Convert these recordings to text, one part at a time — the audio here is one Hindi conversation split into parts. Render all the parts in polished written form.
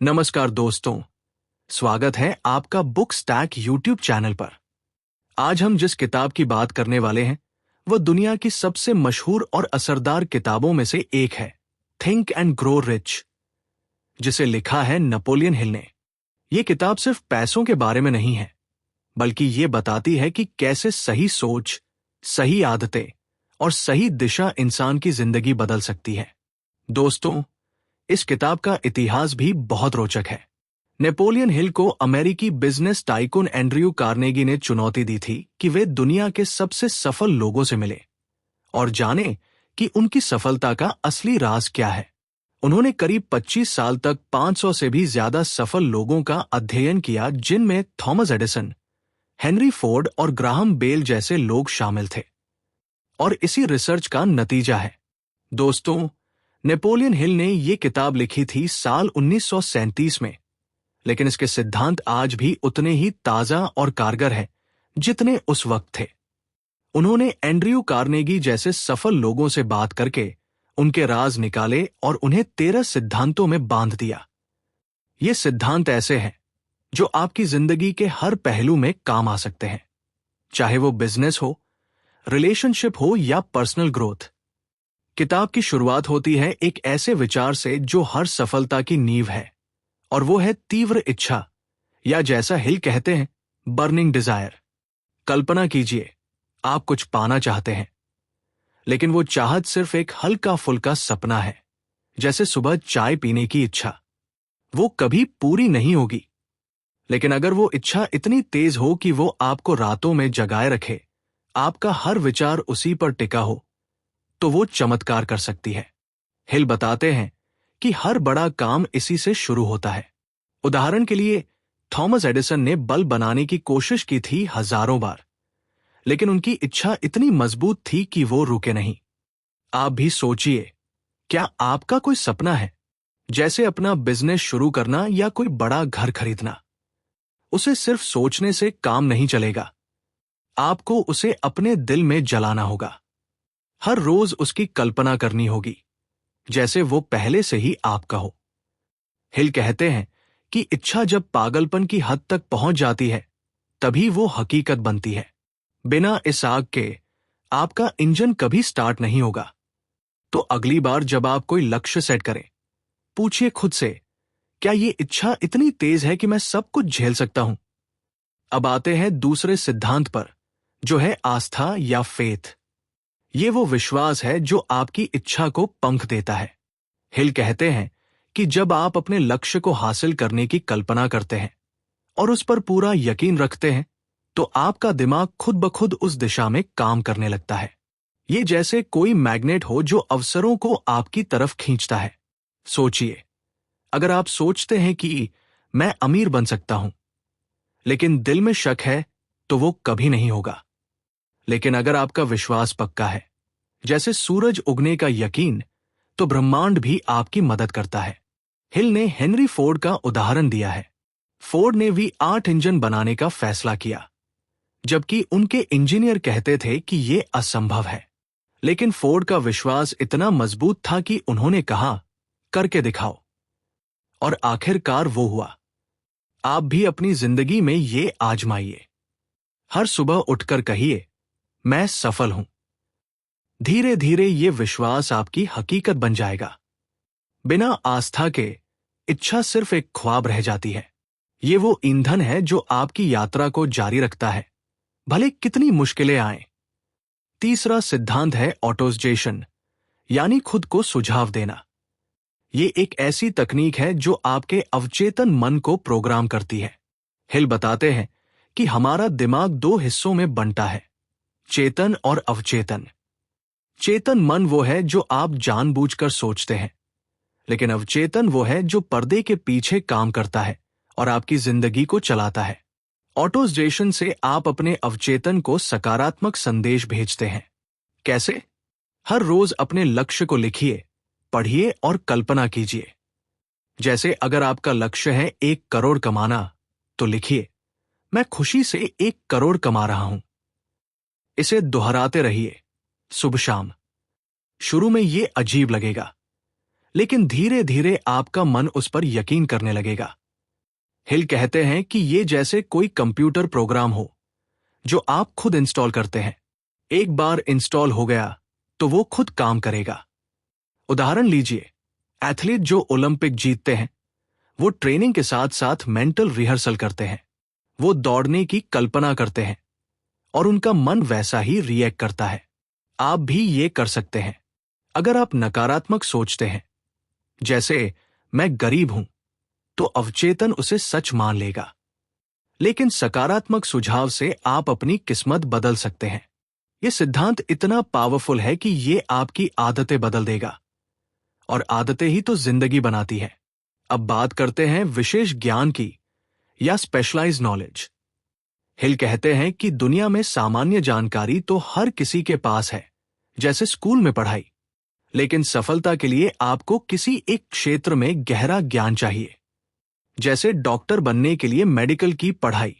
नमस्कार दोस्तों, स्वागत है आपका बुक स्टैक यूट्यूब चैनल पर। आज हम जिस किताब की बात करने वाले हैं वह दुनिया की सबसे मशहूर और असरदार किताबों में से एक है, थिंक एंड ग्रो रिच, जिसे लिखा है नेपोलियन हिल ने। यह किताब सिर्फ पैसों के बारे में नहीं है, बल्कि ये बताती है कि कैसे सही सोच, सही आदतें और सही दिशा इंसान की जिंदगी बदल सकती है। दोस्तों, इस किताब का इतिहास भी बहुत रोचक है। नेपोलियन हिल को अमेरिकी बिजनेस टाइकून एंड्रयू कार्नेगी ने चुनौती दी थी कि वे दुनिया के सबसे सफल लोगों से मिले और जाने कि उनकी सफलता का असली राज क्या है। उन्होंने करीब 25 साल तक 500 से भी ज्यादा सफल लोगों का अध्ययन किया, जिनमें थॉमस एडिसन, हेनरी फोर्ड और ग्राहम बेल जैसे लोग शामिल थे। और इसी रिसर्च का नतीजा है। दोस्तों, नेपोलियन हिल ने यह किताब लिखी थी साल 1937 में, लेकिन इसके सिद्धांत आज भी उतने ही ताजा और कारगर हैं जितने उस वक्त थे। उन्होंने एंड्रयू कार्नेगी जैसे सफल लोगों से बात करके उनके राज निकाले और उन्हें 13 सिद्धांतों में बांध दिया। ये सिद्धांत ऐसे हैं जो आपकी जिंदगी के हर पहलू में काम आ सकते हैं, चाहे वो बिजनेस हो, रिलेशनशिप हो या पर्सनल ग्रोथ। किताब की शुरुआत होती है एक ऐसे विचार से जो हर सफलता की नींव है, और वो है तीव्र इच्छा, या जैसा हिल कहते हैं, बर्निंग डिजायर। कल्पना कीजिए, आप कुछ पाना चाहते हैं, लेकिन वो चाहत सिर्फ एक हल्का फुल्का सपना है, जैसे सुबह चाय पीने की इच्छा। वो कभी पूरी नहीं होगी, लेकिन अगर वो इच्छा इतनी तेज हो कि वो आपको रातों में जगाए रखे, आपका हर विचार उसी पर टिका हो, तो वो चमत्कार कर सकती है। हिल बताते हैं कि हर बड़ा काम इसी से शुरू होता है। उदाहरण के लिए, थॉमस एडिसन ने बल्ब बनाने की कोशिश की थी हजारों बार, लेकिन उनकी इच्छा इतनी मजबूत थी कि वो रुके नहीं। आप भी सोचिए, क्या आपका कोई सपना है, जैसे अपना बिजनेस शुरू करना या कोई बड़ा घर खरीदना? उसे सिर्फ सोचने से काम नहीं चलेगा, आपको उसे अपने दिल में जलाना होगा। हर रोज उसकी कल्पना करनी होगी, जैसे वो पहले से ही आपका हो। हिल कहते हैं कि इच्छा जब पागलपन की हद तक पहुंच जाती है, तभी वो हकीकत बनती है। बिना इस आग के आपका इंजन कभी स्टार्ट नहीं होगा। तो अगली बार जब आप कोई लक्ष्य सेट करें, पूछिए खुद से, क्या ये इच्छा इतनी तेज है कि मैं सब कुछ झेल सकता हूं? अब आते हैं दूसरे सिद्धांत पर, जो है आस्था या फेथ। ये वो विश्वास है जो आपकी इच्छा को पंख देता है। हिल कहते हैं कि जब आप अपने लक्ष्य को हासिल करने की कल्पना करते हैं और उस पर पूरा यकीन रखते हैं, तो आपका दिमाग खुद ब खुद उस दिशा में काम करने लगता है। ये जैसे कोई मैग्नेट हो जो अवसरों को आपकी तरफ खींचता है। सोचिए, अगर आप सोचते हैं कि मैं अमीर बन सकता हूं, लेकिन दिल में शक है, तो वो कभी नहीं होगा। लेकिन अगर आपका विश्वास पक्का है, जैसे सूरज उगने का यकीन, तो ब्रह्मांड भी आपकी मदद करता है। हिल ने हेनरी फोर्ड का उदाहरण दिया है। फोर्ड ने V8 इंजन बनाने का फैसला किया, जबकि उनके इंजीनियर कहते थे कि यह असंभव है। लेकिन फोर्ड का विश्वास इतना मजबूत था कि उन्होंने कहा, करके दिखाओ। और आखिरकार वो हुआ। आप भी अपनी जिंदगी में ये आजमाइए। हर सुबह उठकर कहिए, मैं सफल हूं। धीरे धीरे ये विश्वास आपकी हकीकत बन जाएगा। बिना आस्था के इच्छा सिर्फ एक ख्वाब रह जाती है। ये वो ईंधन है जो आपकी यात्रा को जारी रखता है, भले कितनी मुश्किलें आएं। तीसरा सिद्धांत है ऑटोसजेशन, यानी खुद को सुझाव देना। ये एक ऐसी तकनीक है जो आपके अवचेतन मन को प्रोग्राम करती है। हिल बताते हैं कि हमारा दिमाग 2 हिस्सों में बंटा है, चेतन और अवचेतन। चेतन मन वो है जो आप जानबूझकर सोचते हैं, लेकिन अवचेतन वो है जो पर्दे के पीछे काम करता है और आपकी जिंदगी को चलाता है। ऑटोसजेशन से आप अपने अवचेतन को सकारात्मक संदेश भेजते हैं। कैसे? हर रोज अपने लक्ष्य को लिखिए, पढ़िए और कल्पना कीजिए। जैसे अगर आपका लक्ष्य है 1 करोड़ कमाना, तो लिखिए, मैं खुशी से 1 करोड़ कमा रहा हूं। इसे दोहराते रहिए, सुबह शाम। शुरू में ये अजीब लगेगा, लेकिन धीरे धीरे आपका मन उस पर यकीन करने लगेगा। हिल कहते हैं कि ये जैसे कोई कंप्यूटर प्रोग्राम हो जो आप खुद इंस्टॉल करते हैं। एक बार इंस्टॉल हो गया तो वो खुद काम करेगा। उदाहरण लीजिए, एथलीट जो ओलंपिक जीतते हैं वो ट्रेनिंग के साथ साथ मेंटल रिहर्सल करते हैं। वो दौड़ने की कल्पना करते हैं और उनका मन वैसा ही रिएक्ट करता है। आप भी ये कर सकते हैं। अगर आप नकारात्मक सोचते हैं, जैसे मैं गरीब हूं, तो अवचेतन उसे सच मान लेगा। लेकिन सकारात्मक सुझाव से आप अपनी किस्मत बदल सकते हैं। यह सिद्धांत इतना पावरफुल है कि ये आपकी आदतें बदल देगा, और आदतें ही तो जिंदगी बनाती है। अब बात करते हैं विशेष ज्ञान की या स्पेशलाइज्ड नॉलेज। हिल कहते हैं कि दुनिया में सामान्य जानकारी तो हर किसी के पास है, जैसे स्कूल में पढ़ाई। लेकिन सफलता के लिए आपको किसी एक क्षेत्र में गहरा ज्ञान चाहिए। जैसे डॉक्टर बनने के लिए मेडिकल की पढ़ाई।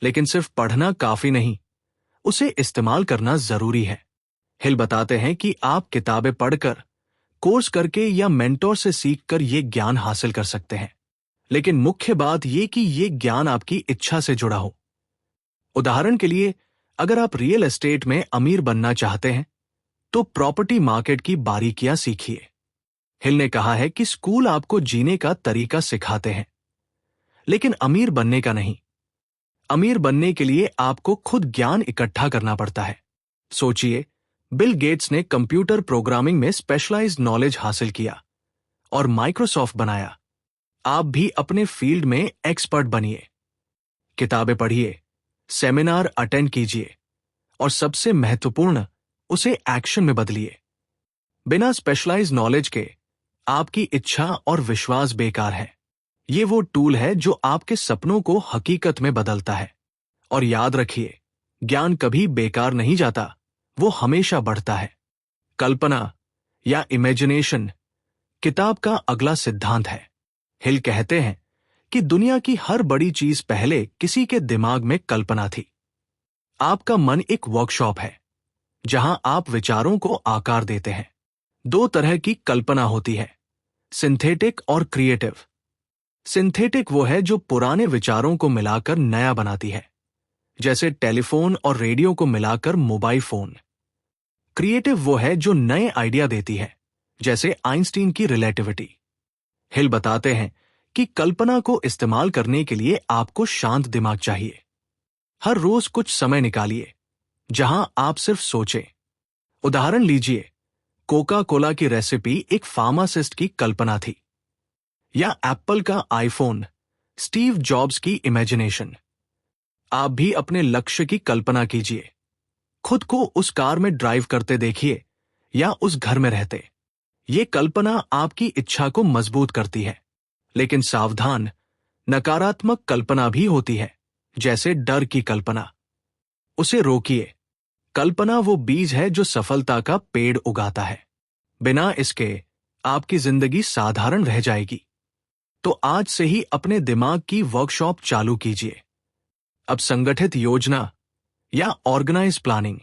लेकिन सिर्फ पढ़ना काफी नहीं, उसे इस्तेमाल करना जरूरी है। हिल बताते हैं कि आप किताबें पढ़कर, कोर्स करके या मेंटोर से सीखकर ये ज्ञान हासिल कर सकते हैं। लेकिन मुख्य बात यह कि ये ज्ञान आपकी इच्छा से जुड़ा हो। उदाहरण के लिए, अगर आप रियल एस्टेट में अमीर बनना चाहते हैं तो प्रॉपर्टी मार्केट की बारीकियां सीखिए। हिल ने कहा है कि स्कूल आपको जीने का तरीका सिखाते हैं, लेकिन अमीर बनने का नहीं। अमीर बनने के लिए आपको खुद ज्ञान इकट्ठा करना पड़ता है। सोचिए, बिल गेट्स ने कंप्यूटर प्रोग्रामिंग में स्पेशलाइज्ड नॉलेज हासिल किया और माइक्रोसॉफ्ट बनाया। आप भी अपने फील्ड में एक्सपर्ट बनिए। किताबें पढ़िए, सेमिनार अटेंड कीजिए और सबसे महत्वपूर्ण, उसे एक्शन में बदलिए। बिना स्पेशलाइज्ड नॉलेज के आपकी इच्छा और विश्वास बेकार है। ये वो टूल है जो आपके सपनों को हकीकत में बदलता है। और याद रखिए, ज्ञान कभी बेकार नहीं जाता, वो हमेशा बढ़ता है। कल्पना या इमेजिनेशन किताब का अगला सिद्धांत है। हिल कहते हैं कि दुनिया की हर बड़ी चीज पहले किसी के दिमाग में कल्पना थी। आपका मन एक वर्कशॉप है जहां आप विचारों को आकार देते हैं। दो तरह की कल्पना होती है, सिंथेटिक और क्रिएटिव। सिंथेटिक वो है जो पुराने विचारों को मिलाकर नया बनाती है, जैसे टेलीफोन और रेडियो को मिलाकर मोबाइल फोन। क्रिएटिव वो है जो नए आइडिया देती है, जैसे आइंस्टीन की रिलेटिविटी। हिल बताते हैं कि कल्पना को इस्तेमाल करने के लिए आपको शांत दिमाग चाहिए। हर रोज कुछ समय निकालिए जहां आप सिर्फ सोचें। उदाहरण लीजिए, कोका कोला की रेसिपी एक फार्मासिस्ट की कल्पना थी, या एप्पल का आईफोन स्टीव जॉब्स की इमेजिनेशन। आप भी अपने लक्ष्य की कल्पना कीजिए। खुद को उस कार में ड्राइव करते देखिए या उस घर में रहते। ये कल्पना आपकी इच्छा को मजबूत करती है। लेकिन सावधान, नकारात्मक कल्पना भी होती है, जैसे डर की कल्पना। उसे रोकिए। कल्पना वो बीज है जो सफलता का पेड़ उगाता है। बिना इसके आपकी जिंदगी साधारण रह जाएगी। तो आज से ही अपने दिमाग की वर्कशॉप चालू कीजिए। अब संगठित योजना या ऑर्गेनाइज प्लानिंग।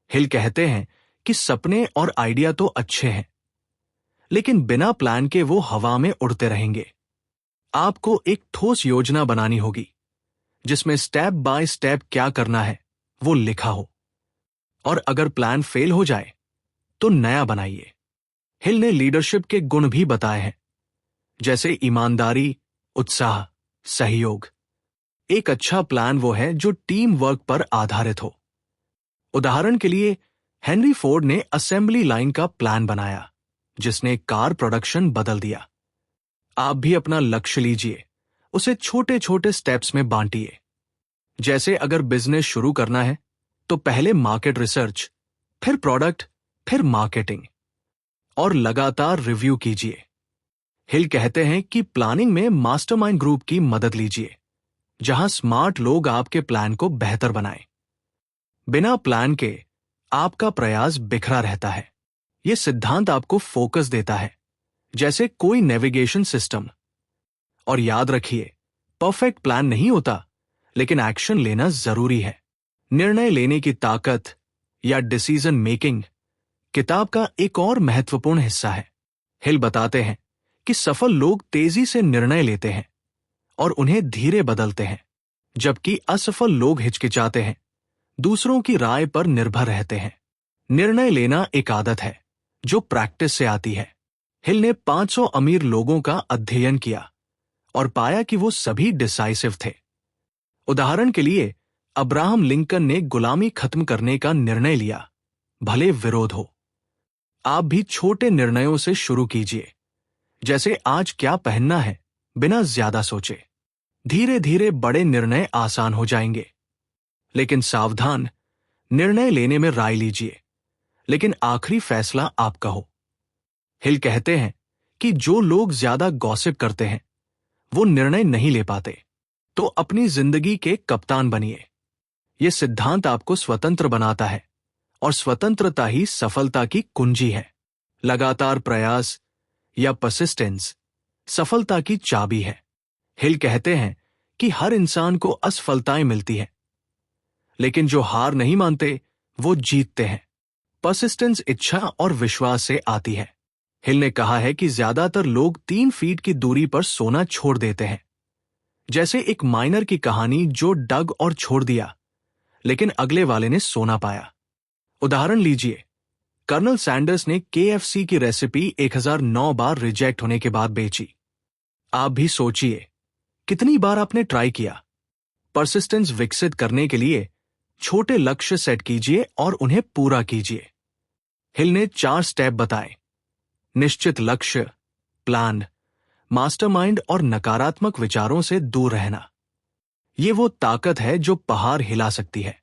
हिल कहते हैं कि सपने और आइडिया तो अच्छे हैं, लेकिन बिना प्लान के वो हवा में उड़ते रहेंगे। आपको एक ठोस योजना बनानी होगी, जिसमें स्टेप बाय स्टेप क्या करना है वो लिखा हो। और अगर प्लान फेल हो जाए तो नया बनाइए। हिल ने लीडरशिप के गुण भी बताए हैं, जैसे ईमानदारी, उत्साह, सहयोग। एक अच्छा प्लान वो है जो टीम वर्क पर आधारित हो। उदाहरण के लिए, हेनरी फोर्ड ने असेंबली लाइन का प्लान बनाया, जिसने कार प्रोडक्शन बदल दिया। आप भी अपना लक्ष्य लीजिए, उसे छोटे छोटे स्टेप्स में बांटिए। जैसे अगर बिजनेस शुरू करना है तो पहले मार्केट रिसर्च, फिर प्रोडक्ट, फिर मार्केटिंग, और लगातार रिव्यू कीजिए। हिल कहते हैं कि प्लानिंग में मास्टरमाइंड ग्रुप की मदद लीजिए, जहां स्मार्ट लोग आपके प्लान को बेहतर बनाएं। बिना प्लान के आपका प्रयास बिखरा रहता है। यह सिद्धांत आपको फोकस देता है, जैसे कोई नेविगेशन सिस्टम। और याद रखिए, परफेक्ट प्लान नहीं होता, लेकिन एक्शन लेना जरूरी है। निर्णय लेने की ताकत या डिसीजन मेकिंग किताब का एक और महत्वपूर्ण हिस्सा है। हिल बताते हैं कि सफल लोग तेजी से निर्णय लेते हैं और उन्हें धीरे बदलते हैं, जबकि असफल लोग हिचकिचाते हैं, दूसरों की राय पर निर्भर रहते हैं। निर्णय लेना एक आदत है जो प्रैक्टिस से आती है। हिल ने 500 अमीर लोगों का अध्ययन किया और पाया कि वो सभी डिसाइसिव थे। उदाहरण के लिए, अब्राहम लिंकन ने गुलामी खत्म करने का निर्णय लिया, भले विरोध हो। आप भी छोटे निर्णयों से शुरू कीजिए, जैसे आज क्या पहनना है, बिना ज्यादा सोचे। धीरे धीरे बड़े निर्णय आसान हो जाएंगे। लेकिन सावधान, निर्णय लेने में राय लीजिए, लेकिन आखिरी फैसला आपका हो। हिल कहते हैं कि जो लोग ज्यादा गॉसिप करते हैं वो निर्णय नहीं ले पाते। तो अपनी जिंदगी के कप्तान बनिए। यह सिद्धांत आपको स्वतंत्र बनाता है और स्वतंत्रता ही सफलता की कुंजी है। लगातार प्रयास या परसिस्टेंस सफलता की चाबी है। हिल कहते हैं कि हर इंसान को असफलताएं मिलती हैं, लेकिन जो हार नहीं मानते वो जीतते हैं। परसिस्टेंस इच्छा और विश्वास से आती है। हिल ने कहा है कि ज्यादातर लोग 3 फीट की दूरी पर सोना छोड़ देते हैं, जैसे एक माइनर की कहानी जो डग और छोड़ दिया, लेकिन अगले वाले ने सोना पाया। उदाहरण लीजिए, कर्नल सैंडर्स ने KFC की रेसिपी 1009 बार रिजेक्ट होने के बाद बेची। आप भी सोचिए, कितनी बार आपने ट्राई किया। परसिस्टेंस विकसित करने के लिए छोटे लक्ष्य सेट कीजिए और उन्हें पूरा कीजिए। हिल ने 4 स्टेप बताए: निश्चित लक्ष्य, प्लान, मास्टरमाइंड और नकारात्मक विचारों से दूर रहना। ये वो ताकत है जो पहाड़ हिला सकती है।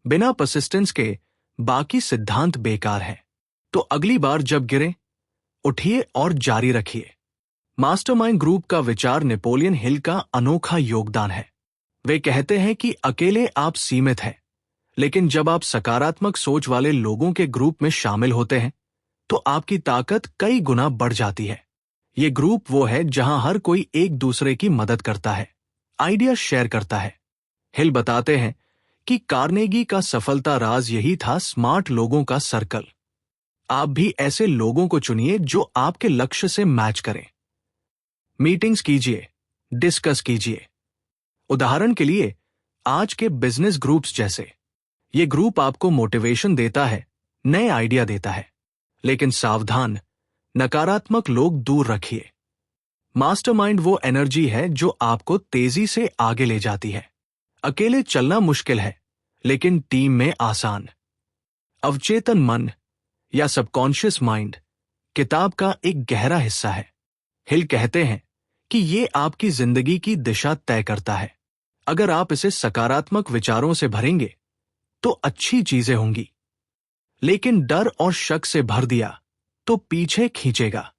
बिना परसिस्टेंस के बाकी सिद्धांत बेकार है। तो अगली बार जब गिरे, उठिए और जारी रखिए। मास्टरमाइंड ग्रुप का विचार नेपोलियन हिल का अनोखा योगदान है। वे कहते हैं कि अकेले आप सीमित हैं, लेकिन जब आप सकारात्मक सोच वाले लोगों के ग्रुप में शामिल होते हैं तो आपकी ताकत कई गुना बढ़ जाती है। ये ग्रुप वो है जहां हर कोई एक दूसरे की मदद करता है, आइडिया शेयर करता है। हिल बताते हैं कि कार्नेगी का सफलता राज यही था, स्मार्ट लोगों का सर्कल। आप भी ऐसे लोगों को चुनिए जो आपके लक्ष्य से मैच करें। मीटिंग्स कीजिए, डिस्कस कीजिए। उदाहरण के लिए, आज के बिजनेस ग्रुप्स जैसे। ये ग्रुप आपको मोटिवेशन देता है, नए आइडिया देता है। लेकिन सावधान, नकारात्मक लोग दूर रखिए। मास्टरमाइंड वो एनर्जी है जो आपको तेजी से आगे ले जाती है। अकेले चलना मुश्किल है, लेकिन टीम में आसान। अवचेतन मन या सबकॉन्शियस माइंड किताब का एक गहरा हिस्सा है। हिल कहते हैं कि ये आपकी जिंदगी की दिशा तय करता है। अगर आप इसे सकारात्मक विचारों से भरेंगे तो अच्छी चीजें होंगी, लेकिन डर और शक से भर दिया तो पीछे खींचेगा।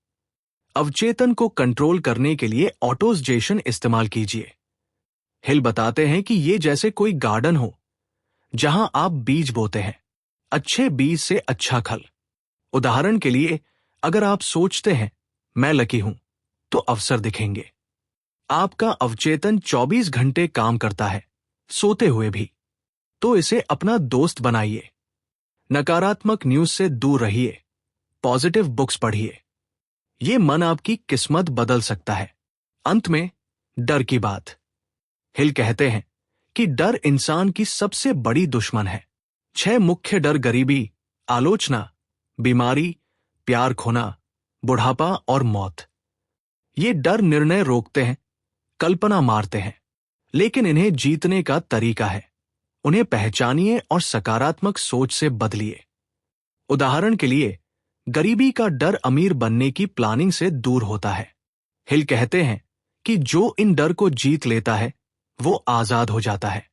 अवचेतन को कंट्रोल करने के लिए ऑटोसजेशन इस्तेमाल कीजिए। हिल बताते हैं कि ये जैसे कोई गार्डन हो जहां आप बीज बोते हैं, अच्छे बीज से अच्छा फल। उदाहरण के लिए, अगर आप सोचते हैं मैं लकी हूं, तो अवसर दिखेंगे। आपका अवचेतन 24 घंटे काम करता है, सोते हुए भी। तो इसे अपना दोस्त बनाइए। नकारात्मक न्यूज से दूर रहिए, पॉजिटिव बुक्स पढ़िए। ये मन आपकी किस्मत बदल सकता है। अंत में डर की बात। हिल कहते हैं कि डर इंसान की सबसे बड़ी दुश्मन है। 6 मुख्य डर: गरीबी, आलोचना, बीमारी, प्यार खोना, बुढ़ापा और मौत। ये डर निर्णय रोकते हैं, कल्पना मारते हैं, लेकिन इन्हें जीतने का तरीका है। उन्हें पहचानिए और सकारात्मक सोच से बदलिए। उदाहरण के लिए, गरीबी का डर अमीर बनने की प्लानिंग से दूर होता है। हिल कहते हैं कि जो इन डर को जीत लेता है वो आजाद हो जाता है।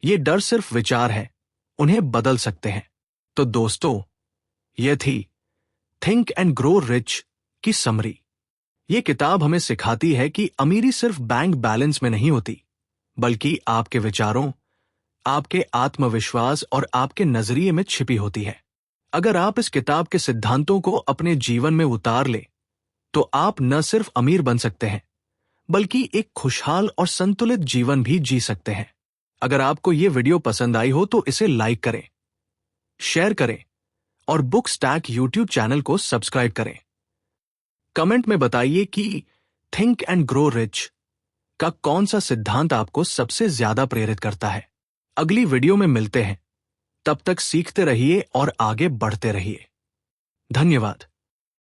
ये डर सिर्फ विचार है, उन्हें बदल सकते हैं। तो दोस्तों, यह थी थिंक एंड ग्रो रिच की समरी। ये किताब हमें सिखाती है कि अमीरी सिर्फ बैंक बैलेंस में नहीं होती, बल्कि आपके विचारों, आपके आत्मविश्वास और आपके नजरिए में छिपी होती है। अगर आप इस किताब के सिद्धांतों को अपने जीवन में उतार ले, तो आप न सिर्फ अमीर बन सकते हैं, बल्कि एक खुशहाल और संतुलित जीवन भी जी सकते हैं। अगर आपको ये वीडियो पसंद आई हो तो इसे लाइक करें, शेयर करें और बुक स्टैक यूट्यूब चैनल को सब्सक्राइब करें। कमेंट में बताइए कि थिंक एंड ग्रो रिच का कौन सा सिद्धांत आपको सबसे ज्यादा प्रेरित करता है। अगली वीडियो में मिलते हैं। तब तक सीखते रहिए और आगे बढ़ते रहिए। धन्यवाद।